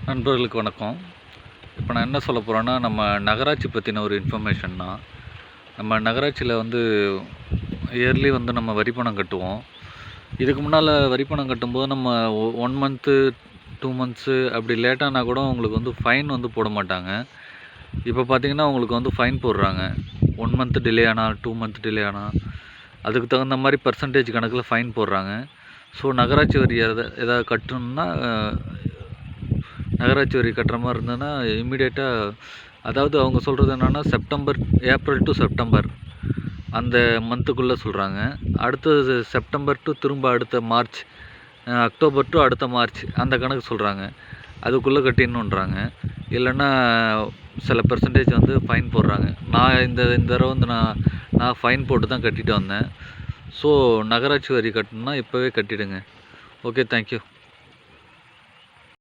நண்பர்களுக்கு வணக்கம். இப்போ நான் என்ன சொல்ல போகிறேன்னா, நம்ம நகராட்சி பற்றின ஒரு இன்ஃபர்மேஷன் தான். நம்ம நகராட்சியில் இயர்லி நம்ம வரி பணம் கட்டுவோம். இதுக்கு முன்னால் வரி பணம் கட்டும்போது நம்ம 1 மந்த்து 2 மந்த்ஸு அப்படி லேட்டானா கூட உங்களுக்கு ஃபைன் போட மாட்டாங்க. இப்போ பார்த்தீங்கன்னா உங்களுக்கு ஃபைன் போடுறாங்க. 1 மந்த் டிலே ஆனால் 2 மந்த் டிலே ஆனால் அதுக்கு தகுந்த மாதிரி பர்சன்டேஜ் கணக்கில் ஃபைன் போடுறாங்க. ஸோ நகராட்சி வரி எதாவது கட்டணும்னா நகராட்சி வரி கட்டுற மாதிரி இருந்ததுன்னா இம்மிடியேட்டாக, அதாவது அவங்க சொல்கிறது என்னென்னா ஏப்ரல் டு செப்டம்பர் அந்த மந்த்துக்குள்ளே சொல்கிறாங்க. அடுத்தது செப்டம்பர் டு திரும்ப அடுத்த மார்ச், அக்டோபர் டு அடுத்த மார்ச் அந்த கணக்கு சொல்கிறாங்க. அதுக்குள்ளே கட்டிடணுன்றாங்க. இல்லைன்னா சில பெர்சன்டேஜ் ஃபைன் போடுறாங்க. நான் இந்த தடவை நான் ஃபைன் போட்டு தான் கட்டிட்டு வந்தேன். ஸோ நகராட்சி வரி கட்டணுன்னா இப்போவே கட்டிவிடுங்க. Okay, thank you.